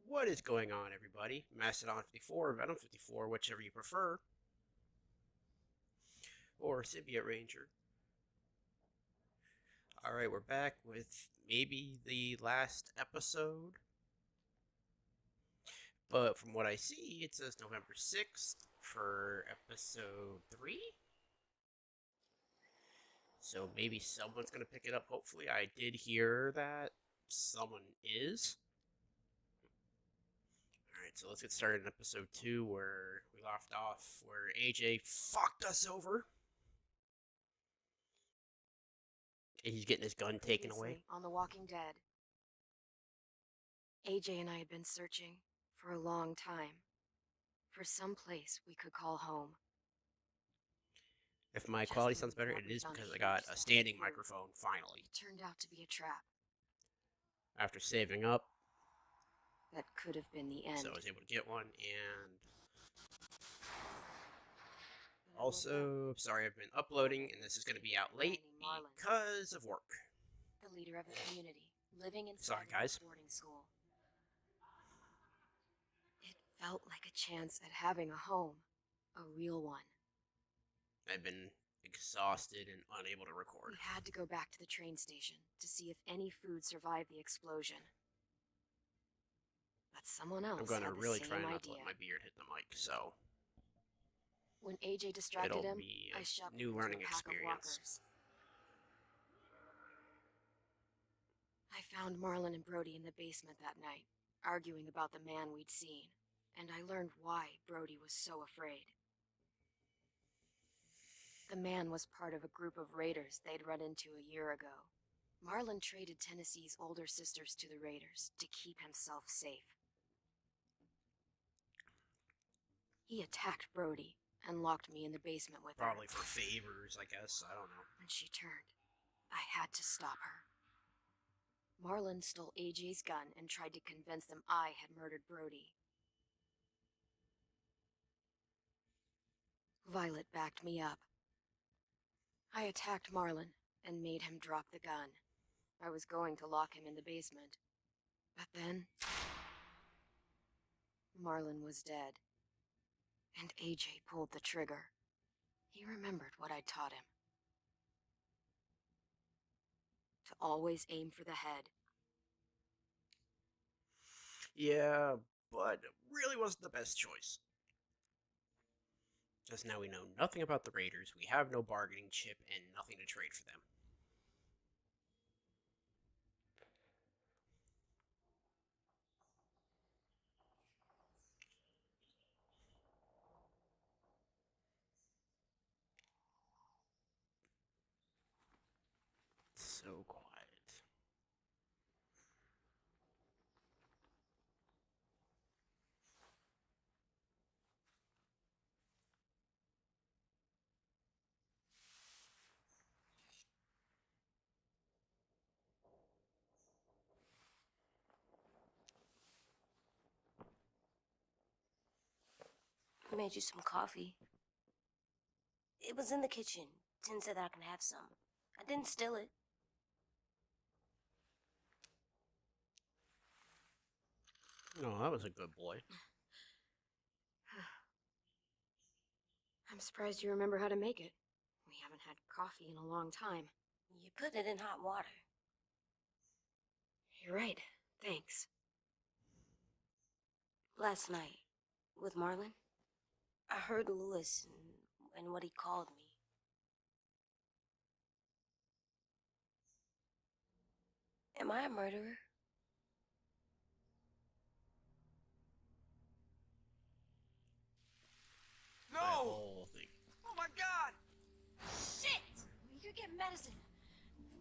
What is going on, everybody? Mastodon 54, Venom 54, whichever you prefer, or Symbiote Ranger. Alright, we're back with maybe the last episode. But from what I see, it says November 6th for episode 3. So maybe someone's going to pick it up, hopefully. I did hear that someone is. Alright, so let's get started in episode 2 where we left off, where AJ fucked us over. And he's getting his gun taken away. On The Walking Dead. AJ and I had been searching for a long time for some place we could call home. If my quality sounds better, it is because I got a standing microphone, finally. It turned out to be a trap. After saving up. That could have been the end. So I was able to get one, and also, sorry I've been uploading, and this is going to be out late because of work. The leader of a community, living in guys. Boarding school. It felt like a chance at having a home, a real one. I've been exhausted and unable to record. We had to go back to the train station to see if any food survived the explosion. But someone else I'm going to really try not idea. to let my beard hit the mic, so when AJ distracted him, be I shoved new learning a pack experience. Of I found Marlon and Brody in the basement that night, arguing about the man we'd seen, and I learned why Brody was so afraid. The man was part of a group of raiders they'd run into a year ago. Marlon traded Tennessee's older sisters to the raiders to keep himself safe. He attacked Brody and locked me in the basement with her. Probably for favors, I guess. I don't know. When she turned, I had to stop her. Marlon stole AJ's gun and tried to convince them I had murdered Brody. Violet backed me up. I attacked Marlon and made him drop the gun. I was going to lock him in the basement. But then Marlon was dead. And AJ pulled the trigger. He remembered what I'd taught him. To always aim for the head. Yeah, but it really wasn't the best choice. As now we know nothing about the Raiders, we have no bargaining chip, and nothing to trade for them. So quiet. I made you some coffee. It was in the kitchen. Tin said that I can have some. I didn't steal it. No, that was a good boy. I'm surprised you remember how to make it. We haven't had coffee in a long time. You put it in hot water. You're right. Thanks. Last night, with Marlon, I heard Lewis and what he called me. Am I a murderer? No! Oh my god! Shit! We could get medicine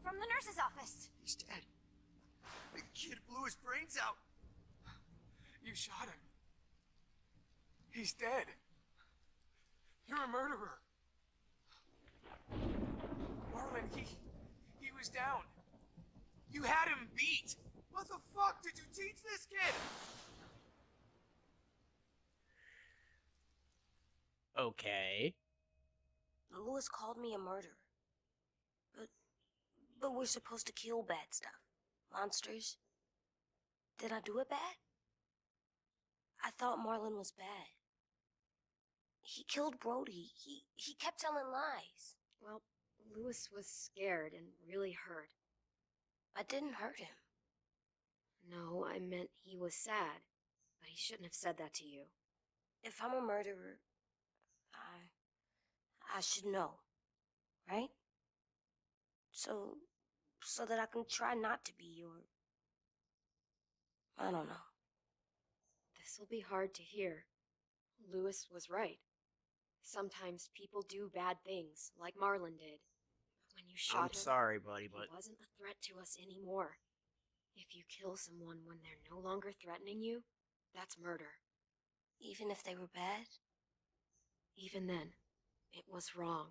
from the nurse's office. He's dead. The kid blew his brains out. You shot him. He's dead. You're a murderer. Marlon, he was down. You had him beat. What the fuck did you teach this kid? Okay. Lewis called me a murderer. But we're supposed to kill bad stuff. Monsters. Did I do it bad? I thought Marlon was bad. He killed Brody. He kept telling lies. Well, Lewis was scared and really hurt. I didn't hurt him. No, I meant he was sad, but he shouldn't have said that to you. If I'm a murderer, I should know, right? So that I can try not to be your... I don't know. This will be hard to hear. Lewis was right. Sometimes people do bad things, like Marlon did. But when you shot I'm him, sorry, buddy, but he wasn't a threat to us anymore. If you kill someone when they're no longer threatening you, that's murder. Even if they were bad? Even then, it was wrong.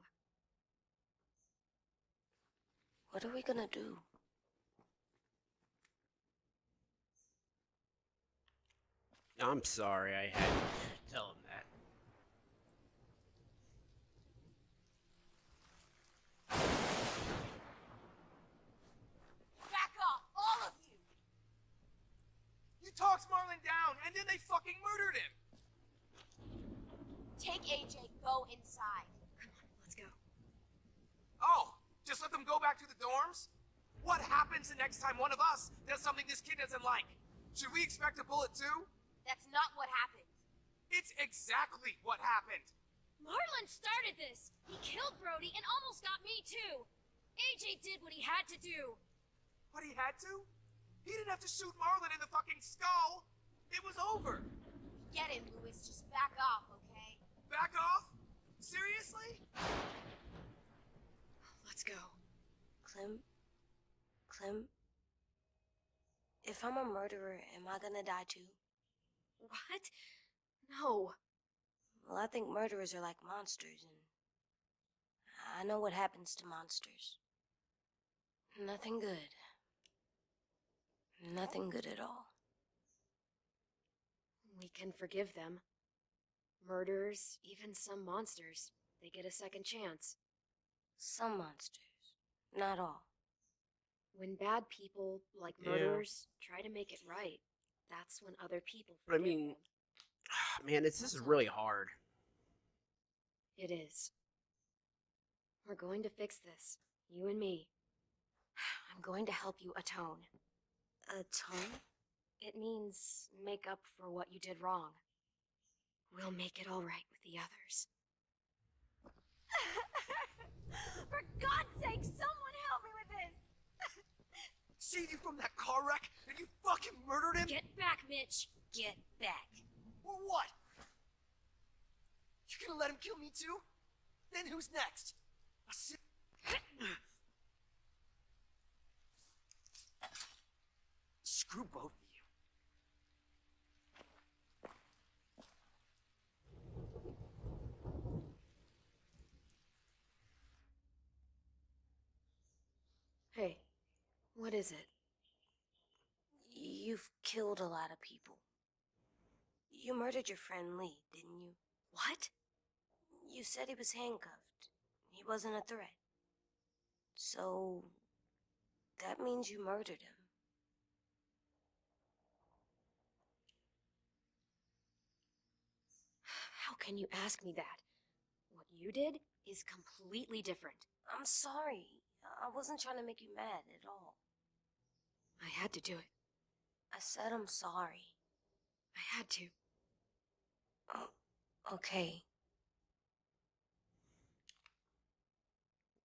What are we gonna do? I'm sorry I had to tell him that. Back off, all of you! You talked Marlon down, and then they fucking murdered him! Take AJ, go inside. Come on, let's go. Oh, just let them go back to the dorms? What happens the next time one of us does something this kid doesn't like? Should we expect a bullet too? That's not what happened. It's exactly what happened. Marlon started this! He killed Brody and almost got me too! AJ did what he had to do! What he had to? He didn't have to shoot Marlon in the fucking skull! It was over! Get him, Lewis. Just back off, okay? Back off? Seriously? Let's go. Clem, if I'm a murderer, am I gonna die too? What? No. Well, I think murderers are like monsters, and I know what happens to monsters. Nothing good. Nothing good at all. We can forgive them. Murderers, even some monsters, they get a second chance. Some monsters, not all. When bad people, like Yeah. murderers, try to make it right, that's when other people But I forgive mean, them. man, this is really hard. It is. We're going to fix this, you and me. I'm going to help you atone. Atone? It means make up for what you did wrong. We'll make it all right with the others. For God's sake, someone help me with this! Saved you from that car wreck, and you fucking murdered him? Get back, Mitch! Get back. Or what? You gonna let him kill me too? Then who's next? A si- Screw both of you. Hey, what is it? You've killed a lot of people. You murdered your friend Lee, didn't you? What? You said he was handcuffed. He wasn't a threat. So, that means you murdered him. How can you ask me that? What you did is completely different. I'm sorry. I wasn't trying to make you mad at all. I had to do it. I said I'm sorry. I had to. Oh, okay.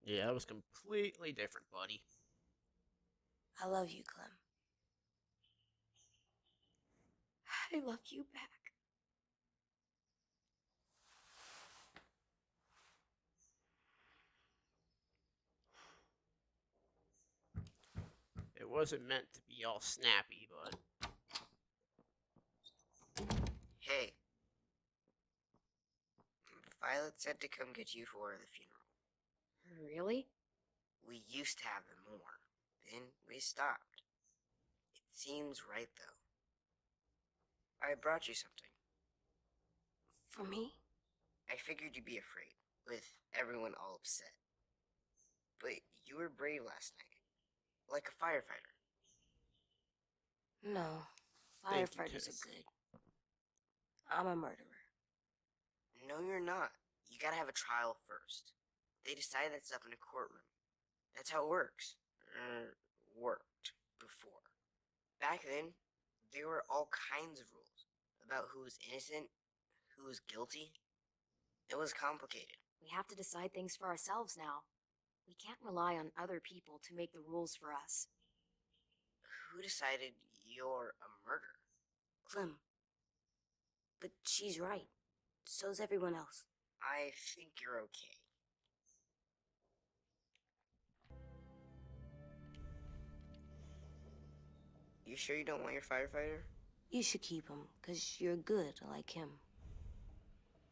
Yeah, that was completely different, buddy. I love you, Clem. I love you back. It wasn't meant to be all snappy, but Hey. Violet said to come get you for the funeral. Really? We used to have them more. Then we stopped. It seems right, though. I brought you something. For me? I figured you'd be afraid, with everyone all upset. But you were brave last night. Like a firefighter. No. Thank you, Firefighters Tess. are good. I'm a murderer. No, you're not. You gotta have a trial first. They decide that stuff in a courtroom. That's how it works. Worked before. Back then, there were all kinds of rules about who was innocent, who was guilty. It was complicated. We have to decide things for ourselves now. We can't rely on other people to make the rules for us. Who decided you're a murderer? Clem. But she's right. So's everyone else. I think you're okay. You sure you don't want your firefighter? You should keep him, 'cause you're good like him.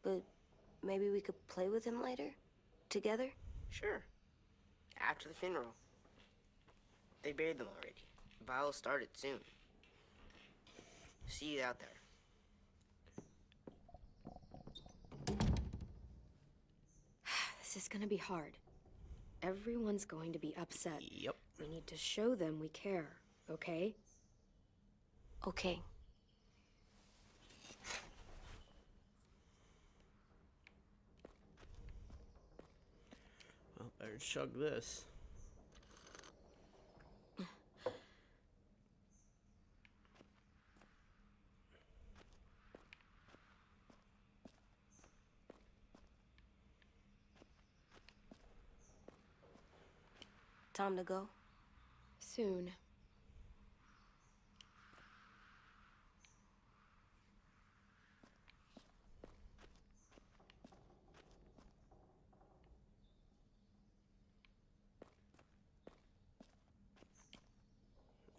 But maybe we could play with him later? Together? Sure. After the funeral. They buried them already. Battle started soon. See you out there. This is gonna be hard. Everyone's going to be upset. Yep. We need to show them we care, okay? Okay. Well, better chug this. Time to go? Soon.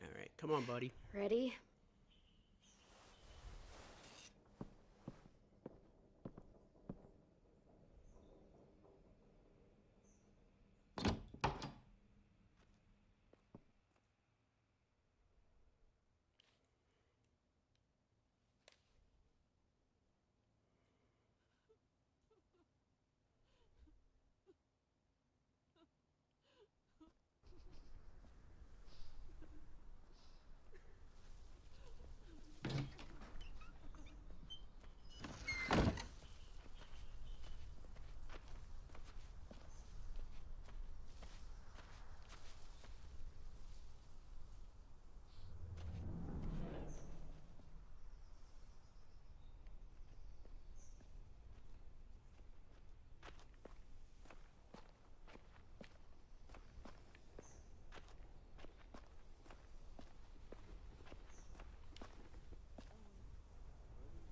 All right, come on, buddy. Ready?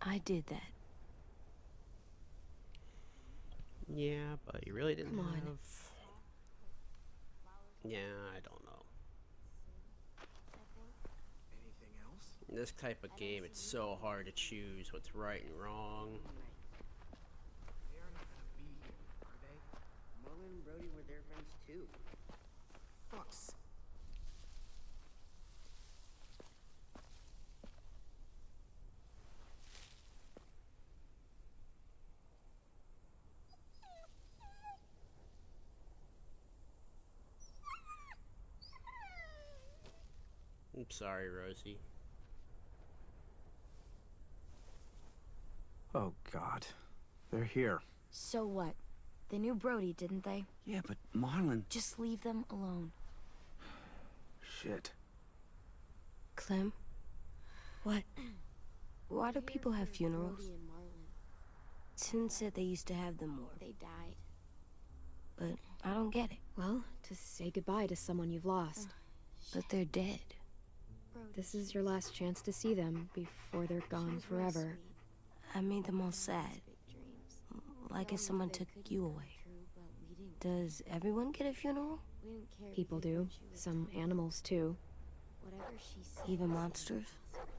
I did that. Yeah, but you really didn't Come on. have... Yeah, I don't know. Anything else? In this type of game, it's so hard to choose what's right and wrong. They are not gonna be here, are they? Marlon and Brody were their friends too. Fucks. I'm sorry, Rosie. Oh, God. They're here. So what? They knew Brody, didn't they? Yeah, but Marlon... Just leave them alone. Shit. Clem, What? why do people have funerals? Brody and Marlon, Tin said they used to have them more, they died. but I don't get it. Well, to say goodbye to someone you've lost. But they're dead. Brody, This is your last chance to see them before they're she gone was real forever. sweet. I made them all Had sad, big dreams. like We if all someone knew they took couldn't you come away. true, but we didn't. Does everyone get a funeral? We didn't care People either do. when she was Some dying. animals, too. Whatever she said. Even seemed monsters? impossible.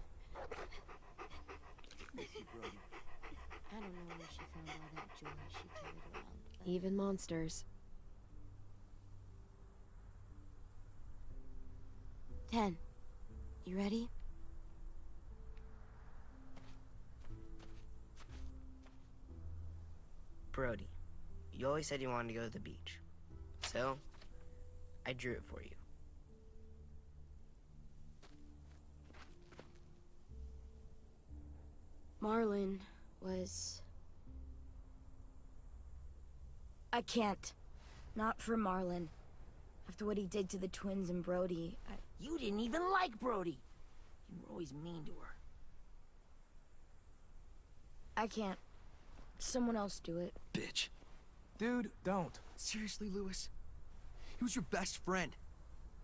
I don't know where she found all that joy she carried around. But Even monsters. 10. You ready? Brody, you always said you wanted to go to the beach. So, I drew it for you. Marlon, was... I can't. Not for Marlon. After what he did to the twins and Brody, You didn't even like Brody. You were always mean to her. I can't. Someone else do it. Bitch. Dude, don't. Seriously, Lewis? He was your best friend.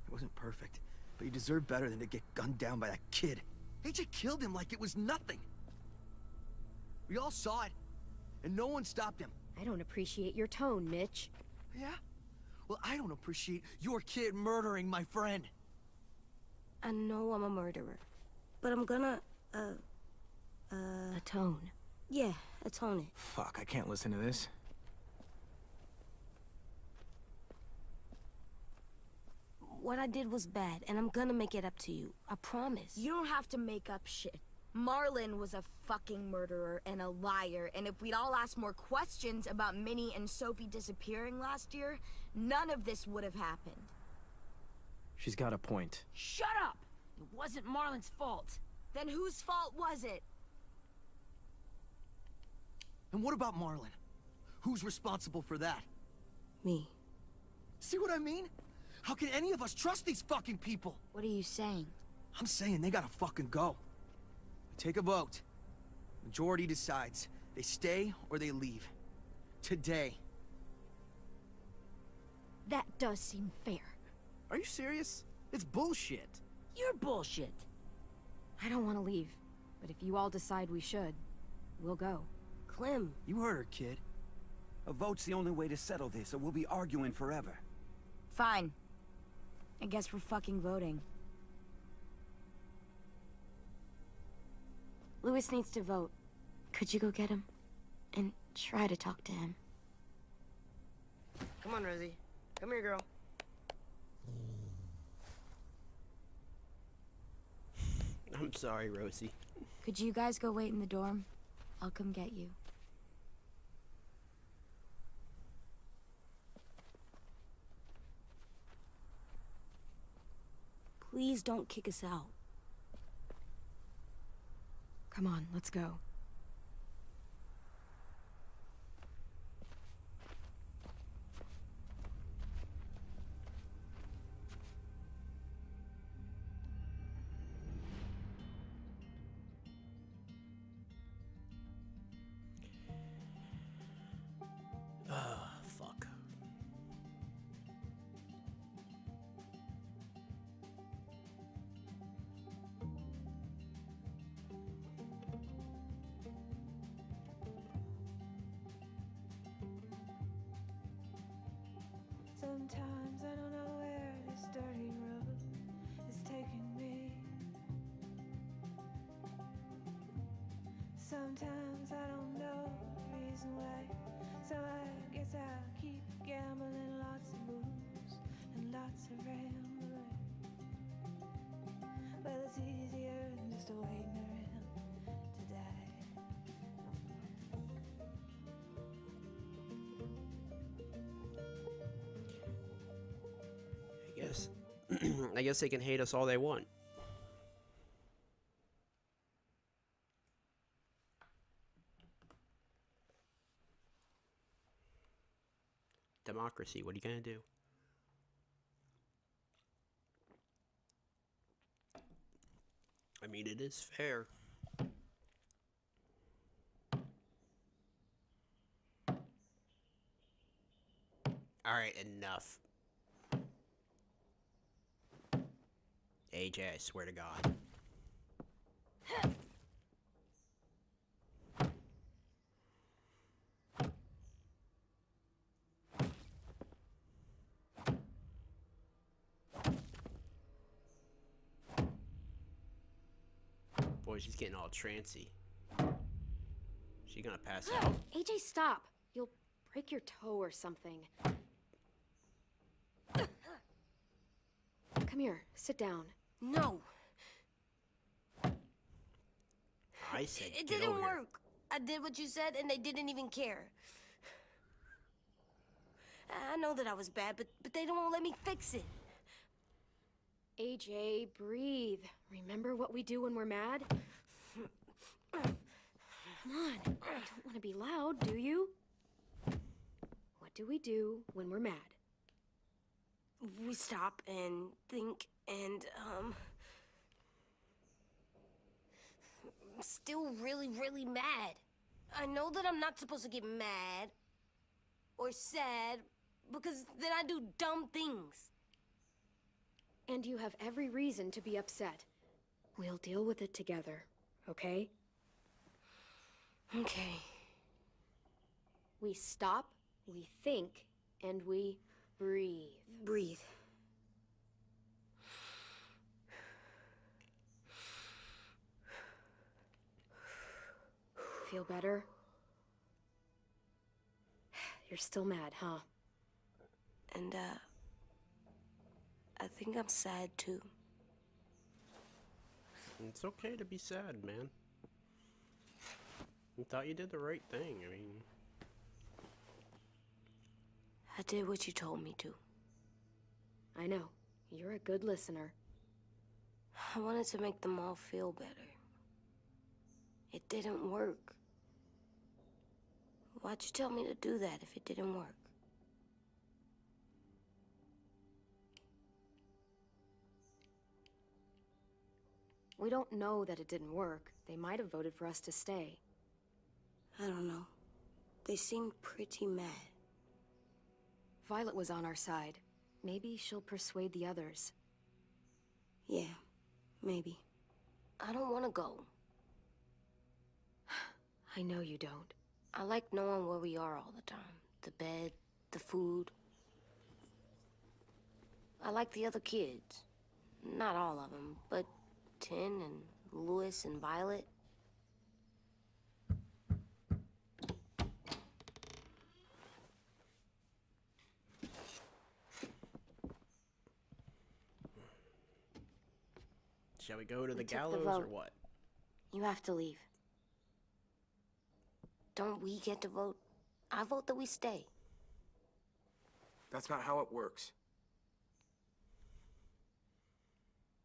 He wasn't perfect, but he deserved better than to get gunned down by that kid. AJ killed him like it was nothing. We all saw it, and no one stopped him. I don't appreciate your tone, Mitch. Yeah? Well, I don't appreciate your kid murdering my friend. I know I'm a murderer, but I'm gonna, Atone. yeah, atone it. Fuck, I can't listen to this. What I did was bad, and I'm gonna make it up to you. I promise. You don't have to make up shit. Marlon was a fucking murderer and a liar, and if we'd all asked more questions about Minnie and Sophie disappearing last year, none of this would have happened. She's got a point. Shut up! It wasn't Marlon's fault. Then whose fault was it? And what about Marlon? Who's responsible for that? Me. See what I mean? How can any of us trust these fucking people? What are you saying? I'm saying they gotta fucking go. We take a vote. Majority decides. They stay or they leave. Today. That does seem fair. Are you serious? It's bullshit. You're bullshit. I don't want to leave, but if you all decide we should, we'll go. Clem, You heard her, kid. A vote's the only way to settle this, or we'll be arguing forever. Fine. I guess we're fucking voting. Lewis needs to vote. Could you go get him? And try to talk to him. Come on, Rosie. Come here, girl. I'm sorry, Rosie. Could you guys go wait in the dorm? I'll come get you. please don't kick us out. Come on, let's go. Fuck. Sometimes I don't know where this dirty road is taking me. Sometimes I don't know the reason why, so I guess I'll keep gambling, lots of moves and lots of rambling. Well, it's easier than just waiting around to die. I guess they can hate us all they want. Democracy, what are you gonna do? I mean, it is fair. Alright, enough. AJ, I swear to God. Boy, she's getting all trancy. She gonna pass out. AJ, stop! You'll break your toe or something. Come here, sit down. No, I said it get didn't over here. work. I did what you said, and they didn't even care. I know that I was bad, but they don't let me fix it. AJ, breathe. Remember what we do when we're mad? Come on, you don't want to be loud, do you? What do we do when we're mad? We stop and think and, I'm still really, really mad. I know that I'm not supposed to get mad or sad because then I do dumb things. And you have every reason to be upset. We'll deal with it together, okay? Okay. We stop, we think, and we breathe. Breathe. Feel better? You're still mad, huh? And, I think I'm sad too. It's okay to be sad, man. You thought you did the right thing. I mean, I did what you told me to. I know. You're a good listener. I wanted to make them all feel better. It didn't work. Why'd you tell me to do that if it didn't work? We don't know that it didn't work. They might have voted for us to stay. I don't know. They seemed pretty mad. Violet was on our side. Maybe she'll persuade the others. Yeah, maybe. I don't want to go. I know you don't. I like knowing where we are all the time. The bed, the food. I like the other kids. Not all of them, but Tin and Louis and Violet. shall we go to the We took the gallows or vote. what? You have to leave. Don't we get to vote? I vote that we stay. That's not how it works.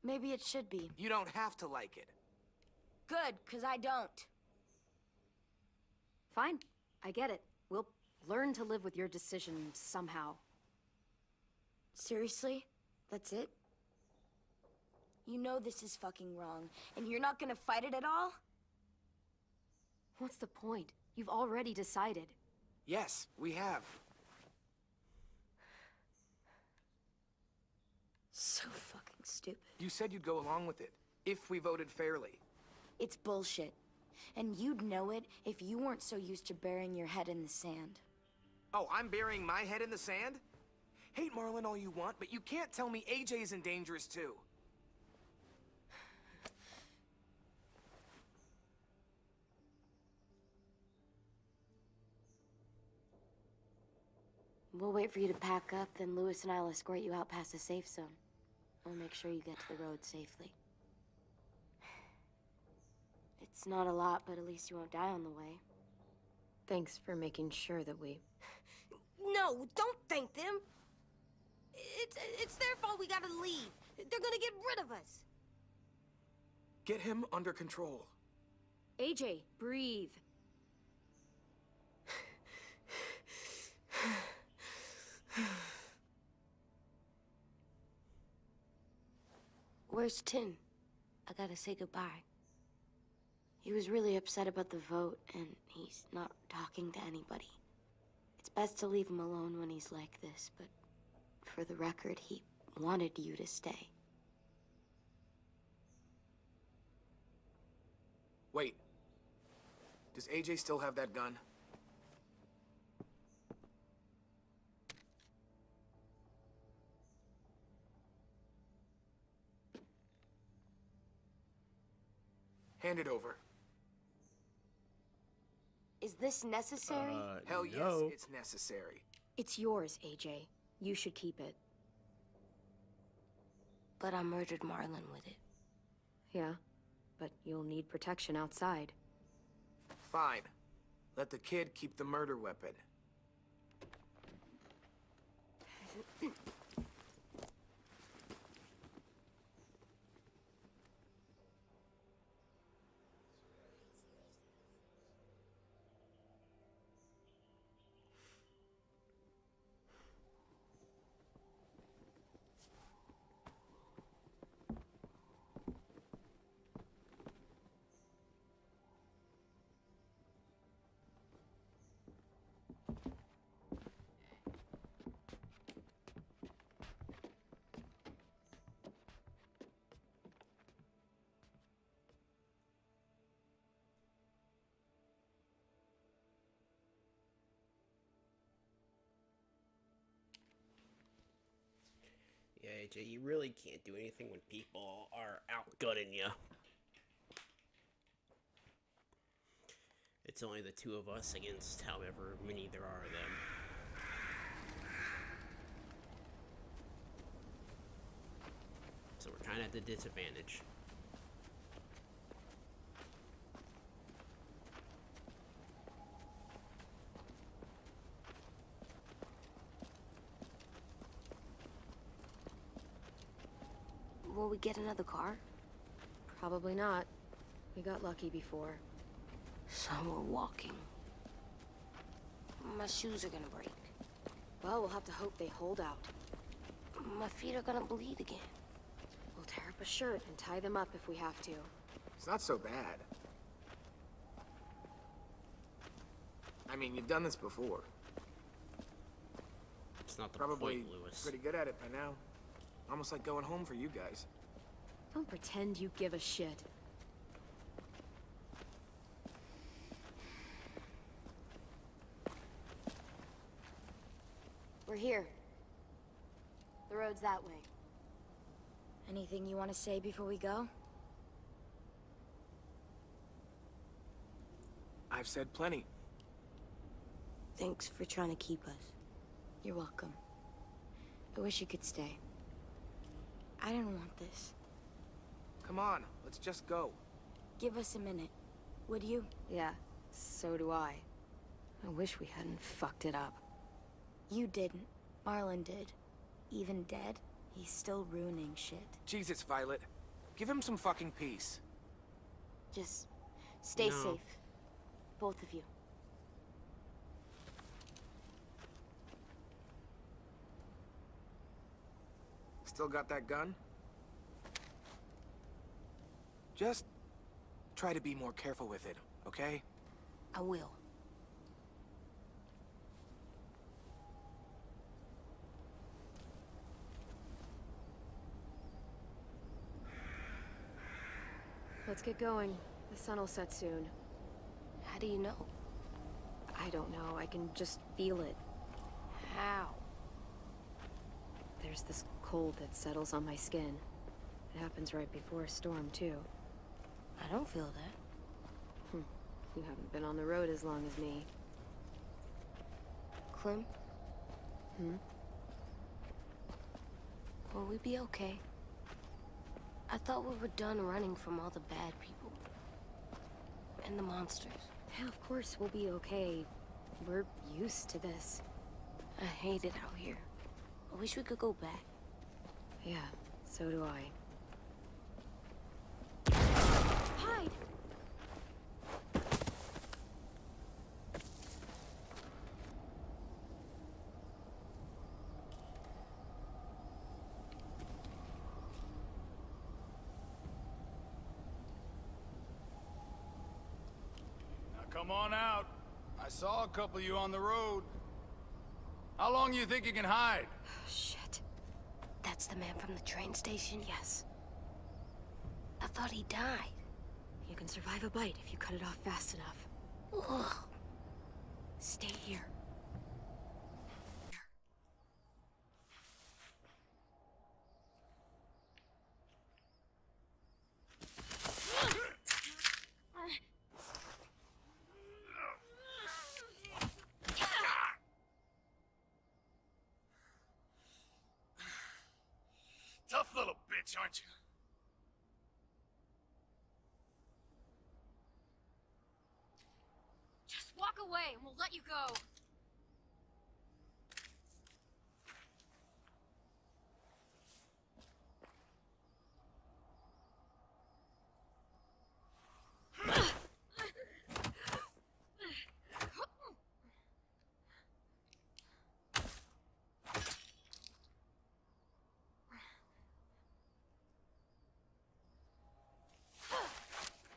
Maybe it should be. You don't have to like it. Good, because I don't. Fine. I get it. We'll learn to live with your decision somehow. Seriously? That's it? You know this is fucking wrong, and you're not gonna fight it at all? What's the point? You've already decided. Yes, we have. So fucking stupid. You said you'd go along with it, if we voted fairly. It's bullshit. And you'd know it if you weren't so used to burying your head in the sand. Oh, I'm burying my head in the sand? Hate Marlon all you want, but you can't tell me AJ's in dangerous too. We'll wait for you to pack up, then Louis and I'll escort you out past the safe zone. We'll make sure you get to the road safely. It's not a lot, but at least you won't die on the way. Thanks for making sure that we... No, don't thank them! It's their fault we gotta leave. They're gonna get rid of us. Get him under control. AJ, breathe. Where's Tin? I gotta say goodbye. He was really upset about the vote, and he's not talking to anybody. It's best to leave him alone when he's like this, but for the record, he wanted you to stay. Wait. Does AJ still have that gun? Hand it over. Is this necessary? Hell no. yes, it's necessary. It's yours, AJ. You should keep it. But I murdered Marlon with it. Yeah, but you'll need protection outside. Fine. Let the kid keep the murder weapon. Yeah, AJ, you really can't do anything when people are outgunning you. It's only the two of us against however many there are of them. So we're kind of at the disadvantage. Will we get another car? Probably not. We got lucky before. So we're walking. My shoes are gonna break. Well, we'll have to hope they hold out. My feet are gonna bleed again. We'll tear up a shirt and tie them up if we have to. It's not so bad. I mean, you've done this before. It's not the Probably point, Lewis. pretty good at it by now. Almost like going home for you guys. Don't pretend you give a shit. We're here. The road's that way. Anything you want to say before we go? I've said plenty. Thanks for trying to keep us. You're welcome. I wish you could stay. I didn't want this. Come on, let's just go. Give us a minute, would you? Yeah, so do I. I wish we hadn't fucked it up. You didn't. Marlon did. Even dead, he's still ruining shit. Jesus, Violet. Give him some fucking peace. Just stay No. safe. Both of you. Still got that gun? Just try to be more careful with it, okay? I will. Let's get going. The sun will set soon. How do you know? I don't know. I can just feel it. How? There's this cold that settles on my skin. It happens right before a storm, too. I don't feel that. You haven't been on the road as long as me. Clem? Will we be okay? I thought we were done running from all the bad people. And the monsters. Yeah, of course we'll be okay. We're used to this. I hate it out here. I wish we could go back. Yeah, so do I. Hide! Now come on out. I saw a couple of you on the road. How long you think you can hide? Shit. That's the man from the train station? Yes. I thought he died. You can survive a bite if you cut it off fast enough. Ugh. Stay here. Tough little bitch, aren't you? Just walk away and we'll let you go.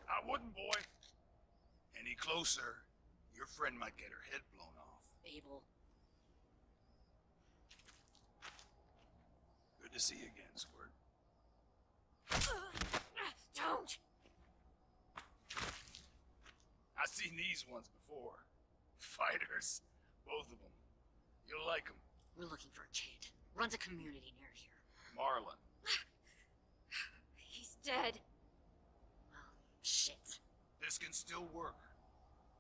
I wouldn't, boy. Any closer, your friend might get her head blown off. Abel. Good to see you again, Squirt. Don't! I've seen these ones before. Fighters. Both of them. You'll like them. We're looking for a kid. Runs a community near here. Marlon. He's dead. Well, shit. This can still work.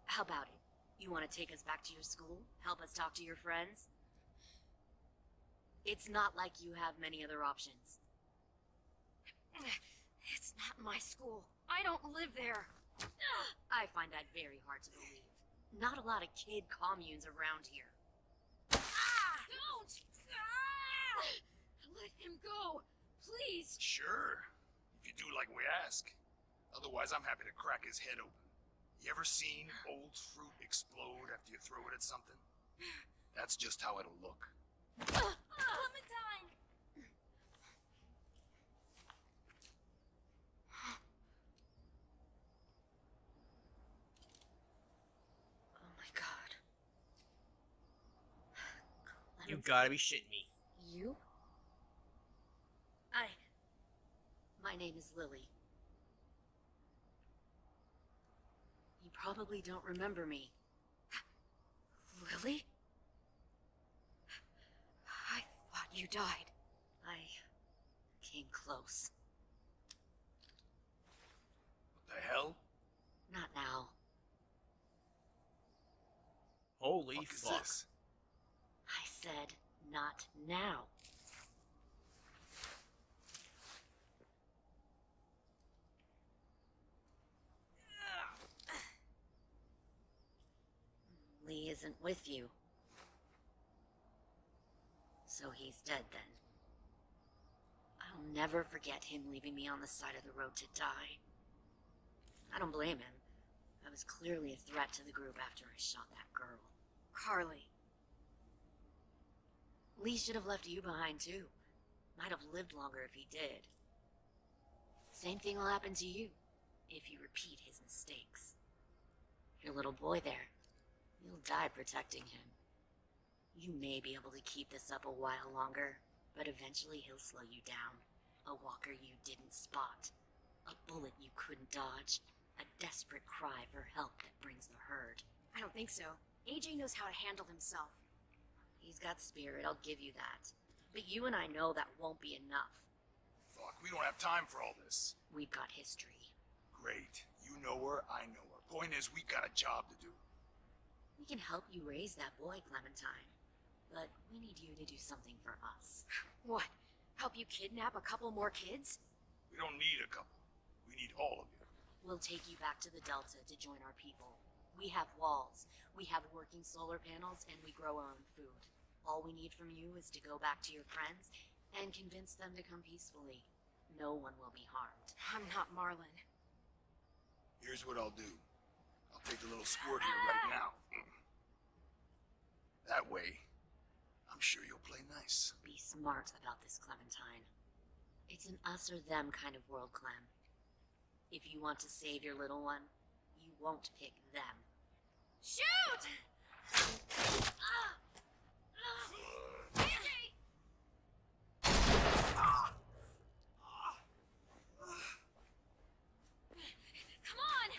How about it? You want to take us back to your school? Help us talk to your friends? It's not like you have many other options. It's not my school. I don't live there. I find that very hard to believe. Not a lot of kid communes around here. Don't! Ah! Let him go, please. Sure. If you do like we ask. Otherwise, I'm happy to crack his head open. You ever seen old fruit explode after you throw it at something? That's just how it'll look. Clementine! Oh my god. You gotta be shitting me. You? My name is Lily. You probably don't remember me. Lily? I thought you died. I came close. What the hell? Not now. Holy Fuck is fuck. this? I said not now. Lee isn't with you. So he's dead then. I'll never forget him leaving me on the side of the road to die. I don't blame him. I was clearly a threat to the group after I shot that girl. Carly. Lee should have left you behind too. Might have lived longer if he did. Same thing will happen to you if you repeat his mistakes. Your little boy there. You'll die protecting him. You may be able to keep this up a while longer, but eventually he'll slow you down. A walker you didn't spot. A bullet you couldn't dodge. A desperate cry for help that brings the herd. I don't think so. AJ knows how to handle himself. He's got spirit, I'll give you that. But you and I know that won't be enough. Fuck, we don't have time for all this. We've got history. Great. You know her, I know her. Point is, we got a job to do. We can help you raise that boy, Clementine. But we need you to do something for us. What? Help you kidnap a couple more kids? We don't need a couple. We need all of you. We'll take you back to the Delta to join our people. We have walls, we have working solar panels, and we grow our own food. All we need from you is to go back to your friends and convince them to come peacefully. No one will be harmed. I'm not Marlon. Here's what I'll do. I'll take the little squirt here right now. That way, I'm sure you'll play nice. Be smart about this, Clementine. It's an us or them kind of world, Clem. If you want to save your little one, you won't pick them. Shoot! AJ! Come on!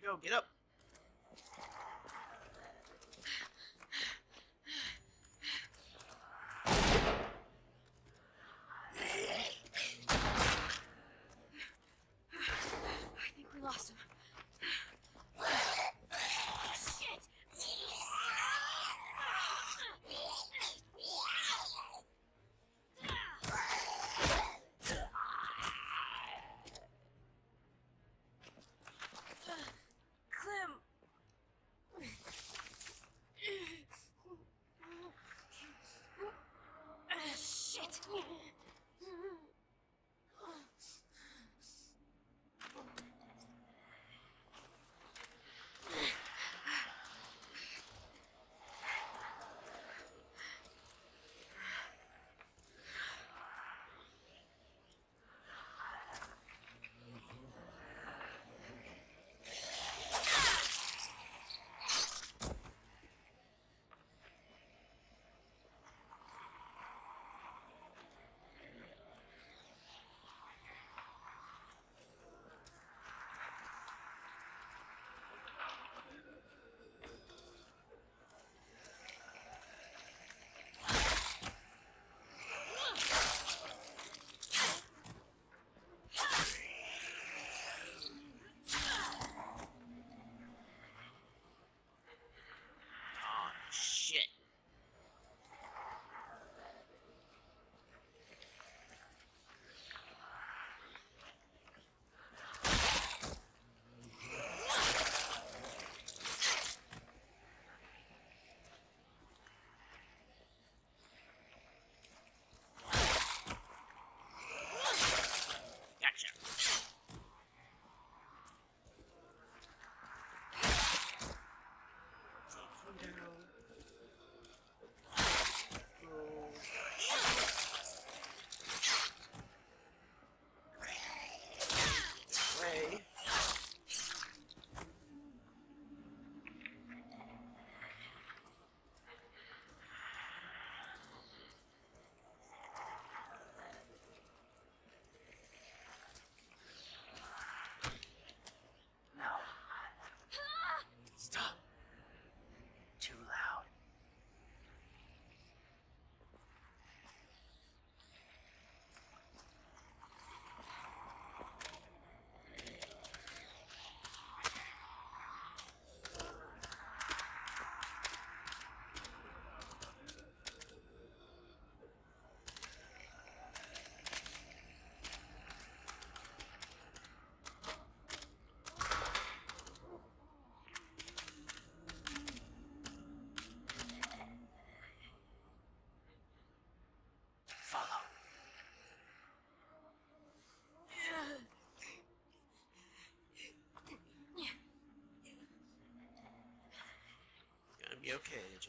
go. Get up. I think we lost him. Shit! Clem. Shit. Oh, shit. Gotcha. Take him down. Way. No. Stop. Too loud. Follow. Gonna be okay, AJ.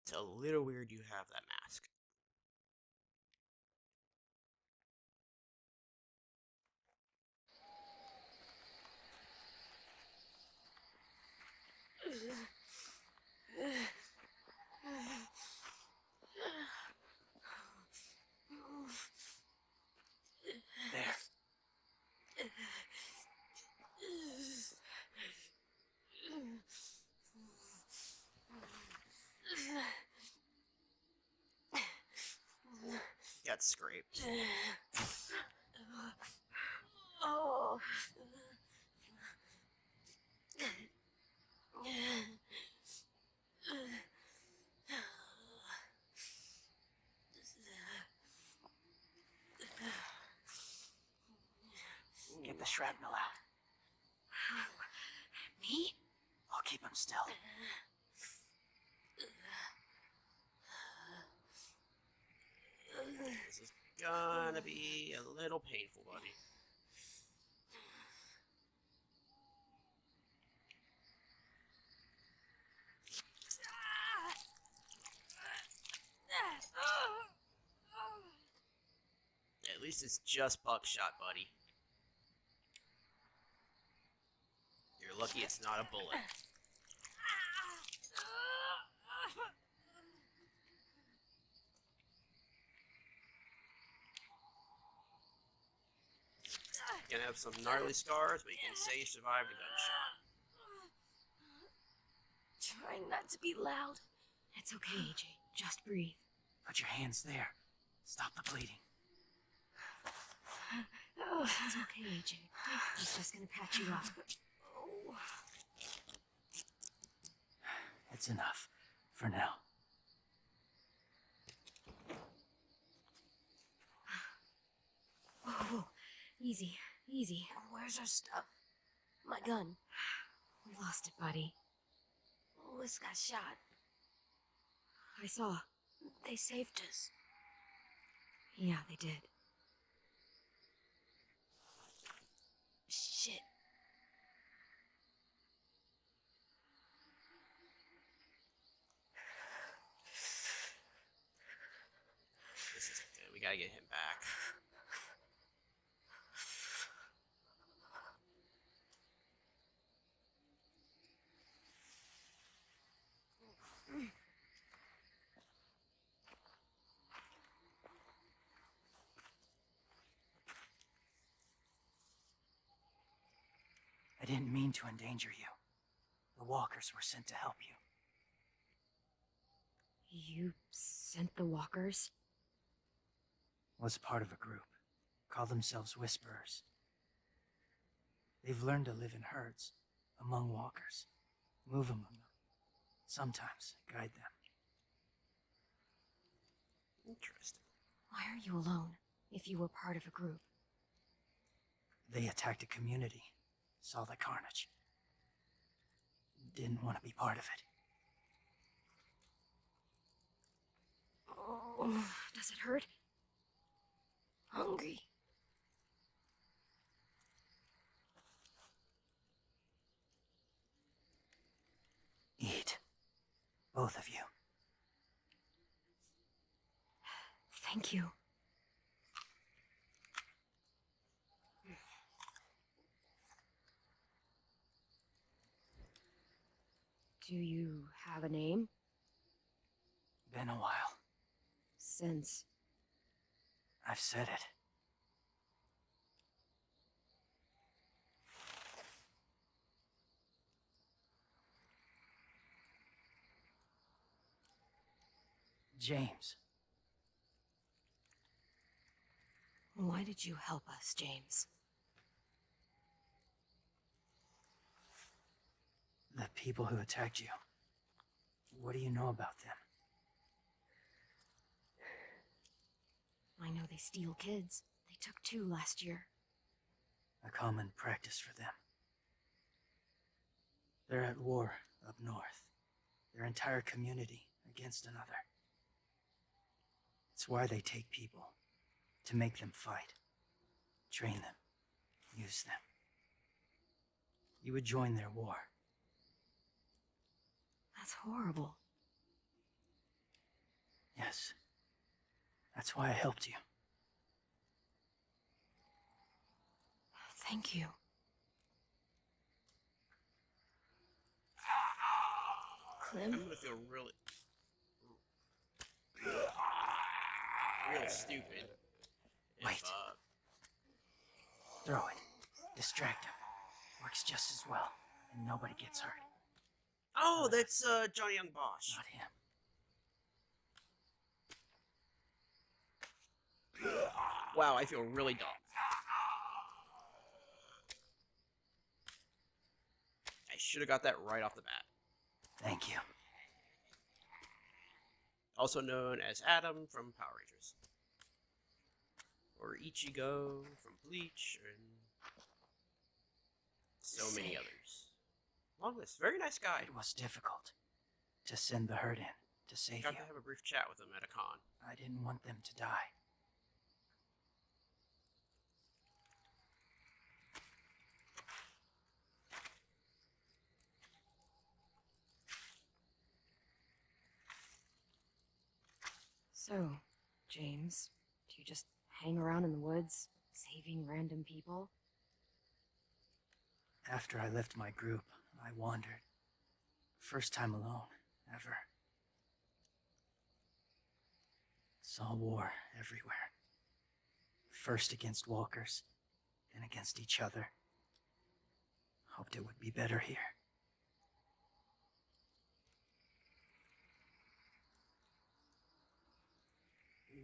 It's a little weird you have that mask. There. Got scraped. Oh. Get the shrapnel out. Me? I'll keep him still. This is gonna be a little painful, buddy. At least it's just buckshot, buddy. You're lucky it's not a bullet. Gonna have some gnarly scars, but you can say you survived a gunshot. Trying not to be loud. It's okay, AJ. Just breathe. Put your hands there. Stop the bleeding. It's okay, AJ. He's just gonna patch you up. It's enough. For now. Whoa. Easy. Easy. Where's our stuff? My gun. We lost it, buddy. Louis got shot. I saw. They saved us. Yeah, they did. Shit. This isn't good. We gotta get him back. I didn't mean to endanger you. The walkers were sent to help you. You sent the walkers? Was part of a group. Call themselves Whisperers. They've learned to live in herds, among walkers. Move among them. Sometimes guide them. Interesting. Why are you alone, if you were part of a group? They attacked a community. Saw the carnage. Didn't want to be part of it. Oh, does it hurt? Hungry. Eat. Both of you. Thank you. Do you have a name? Been a while. Since... I've said it. James. Why did you help us, James? The people who attacked you. What do you know about them? I know they steal kids. They took 2 last year. A common practice for them. They're at war up north. Their entire community against another. It's why they take people. To make them fight. Train them. Use them. You would join their war. That's horrible. Yes. That's why I helped you. Thank you. I'm gonna feel really stupid. Wait. Throw it. Distract him. Works just as well, and nobody gets hurt. Oh, that's Johnny Young Bosch. Not him. Wow, I feel really dumb. I should have got that right off the bat. Thank you. Also known as Adam from Power Rangers. Or Ichigo from Bleach, and so many others. Long list. Very nice guy. It was difficult to send the herd in to save Got you. to have a brief chat with him at a con. I didn't want them to die. So, James, do you just hang around in the woods, saving random people? After I left my group, I wandered. First time alone, ever. Saw war everywhere. First against walkers, and against each other. Hoped it would be better here.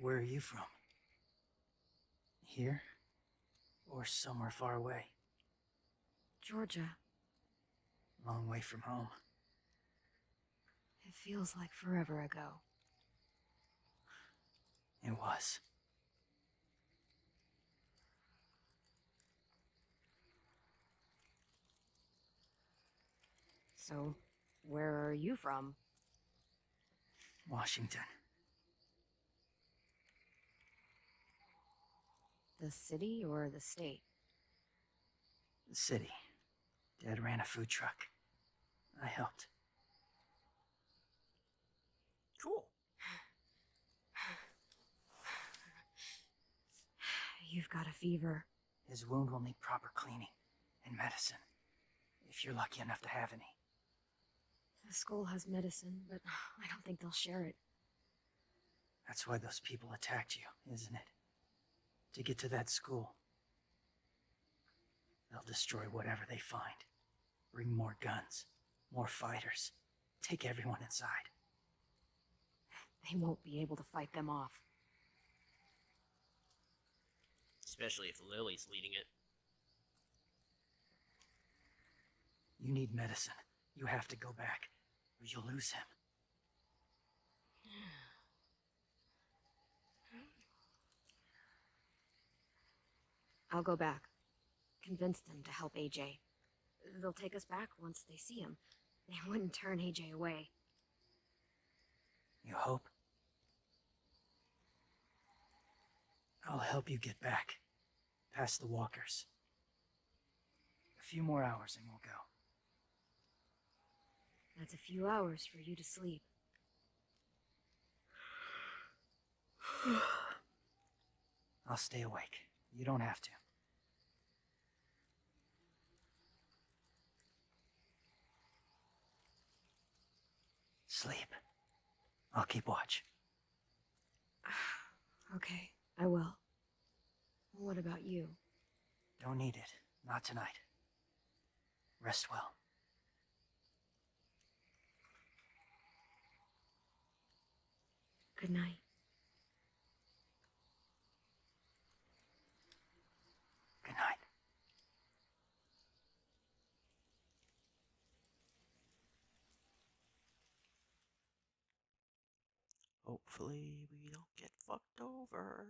Where are you from? Here? Or somewhere far away? Georgia. Long way from home. It feels like forever ago. It was. So, where are you from? Washington. The city or the state? The city. Dad ran a food truck. I helped. Cool. You've got a fever. His wound will need proper cleaning and medicine, if you're lucky enough to have any. The school has medicine, but I don't think they'll share it. That's why those people attacked you, isn't it? To get to that school. They'll destroy whatever they find. Bring more guns, more fighters. Take everyone inside. They won't be able to fight them off. Especially if Lily's leading it. You need medicine. You have to go back, or you'll lose him. I'll go back. Convince them to help AJ. They'll take us back once they see him. They wouldn't turn AJ away. You hope? I'll help you get back. Past the walkers. A few more hours and we'll go. That's a few hours for you to sleep. I'll stay awake. You don't have to. Sleep. I'll keep watch. Okay, I will. What about you? Don't need it. Not tonight. Rest well. Good night. Good night. Hopefully we don't get fucked over.